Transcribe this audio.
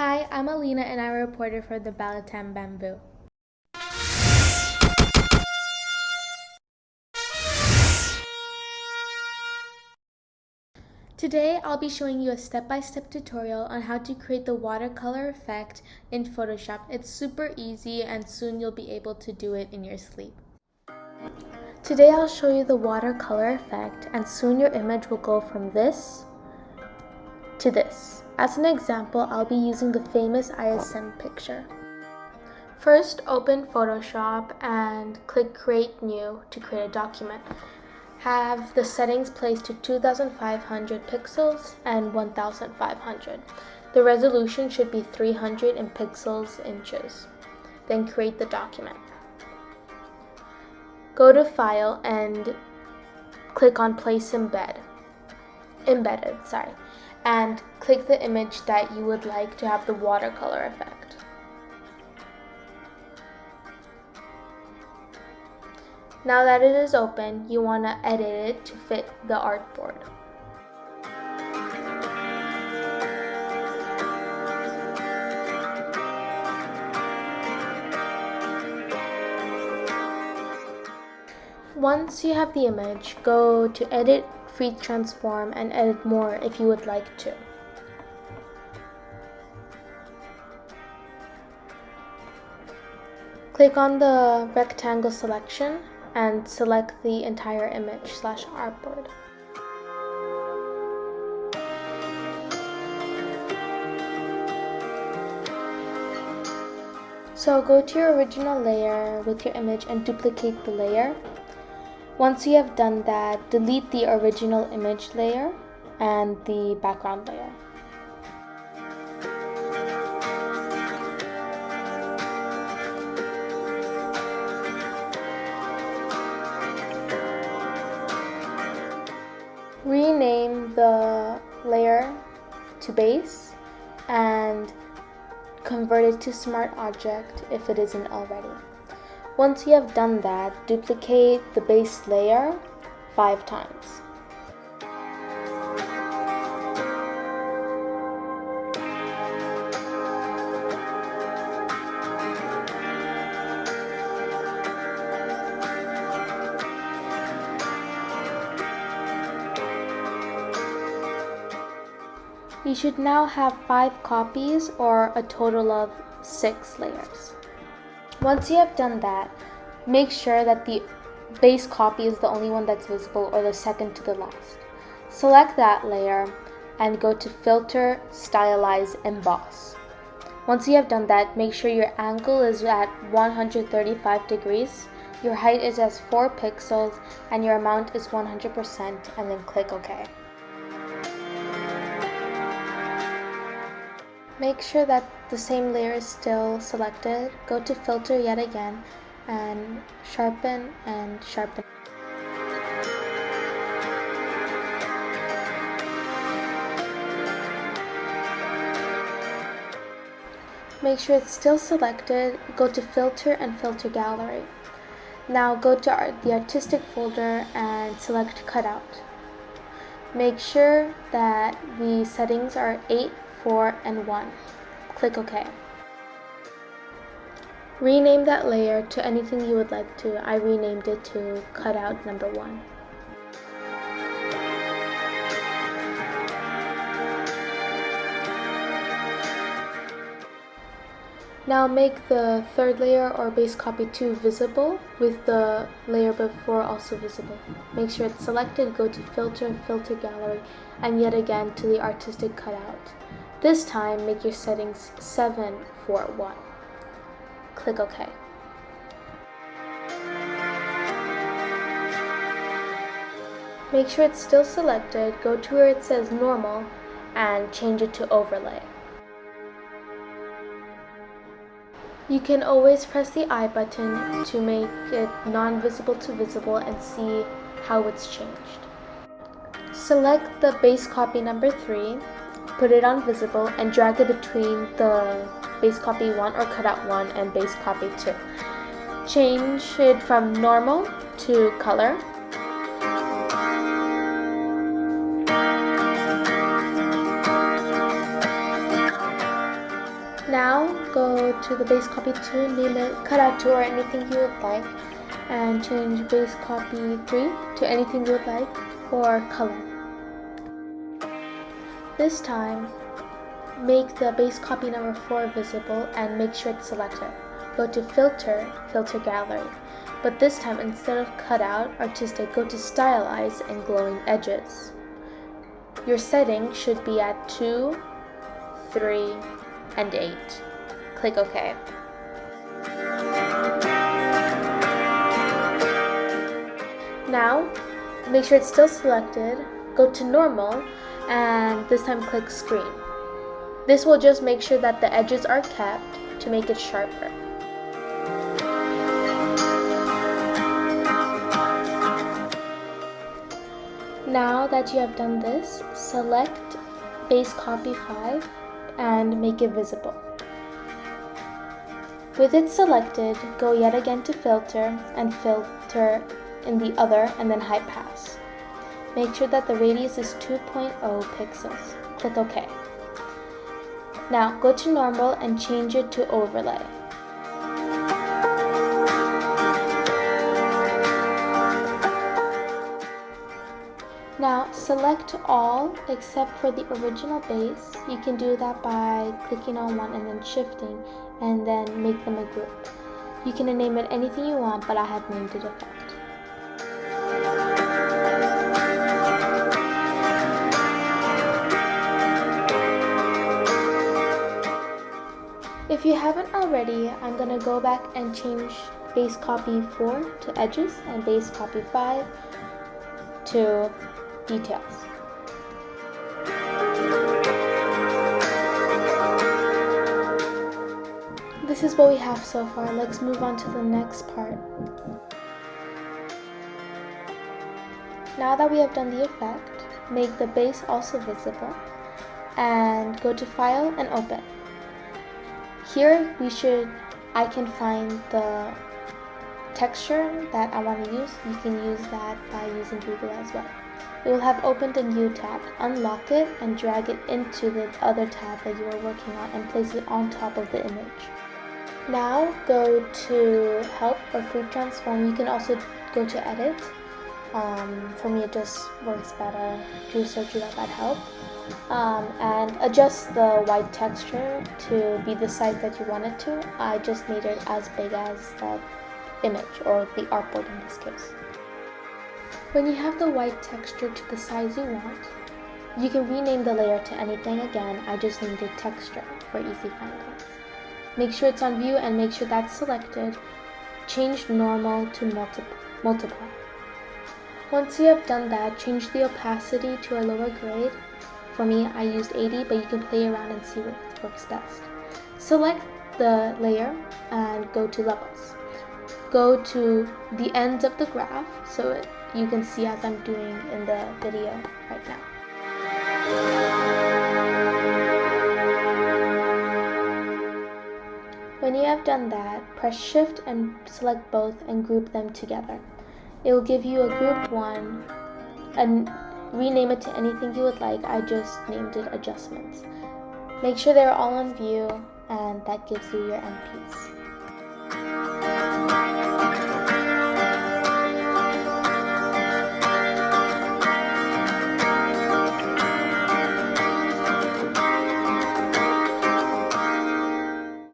Hi, I'm Alina and I'm a reporter for the Balitang Bamboo. Today, I'll be showing you a step-by-step tutorial on how to create the watercolor effect in Photoshop. It's super easy and soon you'll be able to do it in your sleep. Today, I'll show you the watercolor effect and soon your image will go from this to this. As an example, I'll be using the famous ISM picture. First, open Photoshop and click Create New to create a document. Have the settings placed to 2500 pixels and 1500. The resolution should be 300 in pixels inches. Then create the document. Go to File and click on Place Embedded, and click the image that you would like to have the watercolor effect. Now that it is open, you want to edit it to fit the artboard. Once you have the image, go to Edit, Free Transform, and edit more if you would like to. Click on the rectangle selection and select the entire image / artboard. So go to your original layer with your image and duplicate the layer. Once you have done that, delete the original image layer and the background layer. Rename the layer to base and convert it to smart object if it isn't already. Once you have done that, duplicate the base layer 5 times. You should now have 5 copies or a total of 6 layers. Once you have done that, make sure that the base copy is the only one that's visible or the second to the last. Select that layer and go to Filter, Stylize, Emboss. Once you have done that, make sure your angle is at 135 degrees, your height is as 4 pixels, and your amount is 100%, and then click OK. Make sure that the same layer is still selected. Go to Filter yet again and sharpen and sharpen. Make sure it's still selected. Go to Filter and Filter Gallery. Now go to the Artistic folder and select Cutout. Make sure that the settings are 8, 4, and 1. Click OK. Rename that layer to anything you would like to. I renamed it to Cutout number 1. Now make the third layer or base copy 2 visible with the layer before also visible. Make sure it's selected, go to Filter, Filter Gallery, and yet again to the Artistic Cutout. This time, make your settings 7, 4, 1. Click OK. Make sure it's still selected, go to where it says Normal, and change it to Overlay. You can always press the I button to make it non-visible to visible and see how it's changed. Select the base copy number 3, put it on visible, and drag it between the base copy 1 or cutout 1 and base copy 2. Change it from normal to color. Now go to the base copy 2, name it cutout 2 or anything you would like, and change base copy 3 to anything you would like, or color. This time, make the base copy number 4 visible and make sure it's selected. Go to Filter, Filter Gallery. But this time, instead of cutout, artistic, go to Stylize and glowing edges. Your setting should be at 2, 3, and 8. Click OK. Now, make sure it's still selected, go to Normal, and this time click Screen. This will just make sure that the edges are kept to make it sharper. Now that you have done this, select base copy 5 and make it visible. With it selected, go yet again to Filter and filter in the other and then High Pass. Make sure that the radius is 2.0 pixels. Click OK. Now go to Normal and change it to Overlay. Now select all except for the original base. You can do that by clicking on one and then shifting and then make them a group. You can name it anything you want, but I have named it Effect. If you haven't already, I'm going to go back and change base copy 4 to edges and base copy 5 to details. This is what we have so far. Let's move on to the next part. Now that we have done the effect, make the base also visible and go to File and Open. Here I can find the texture that I want to use. You can use that by using Google as well. It will have opened a new tab. Unlock it and drag it into the other tab that you are working on and place it on top of the image. Now go to Help or Free Transform. You can also go to Edit. For me it just works better to search it up at Help. And adjust the white texture to be the size that you want it to. I just made it as big as the image or the artboard in this case. When you have the white texture to the size you want, you can rename the layer to anything. Again, I just named it Texture for easy finding. Make sure it's on View and make sure that's selected. Change Normal to Multiply. Once you have done that, change the opacity to a lower grade. For me, I used 80, but you can play around and see what works best. Select the layer and go to Levels. Go to the ends of the graph so you can see as I'm doing in the video right now. When you have done that, press Shift and select both and group them together. It will give you a group 1 and rename it to anything you would like. I just named it Adjustments. Make sure they're all on view, and that gives you your end piece.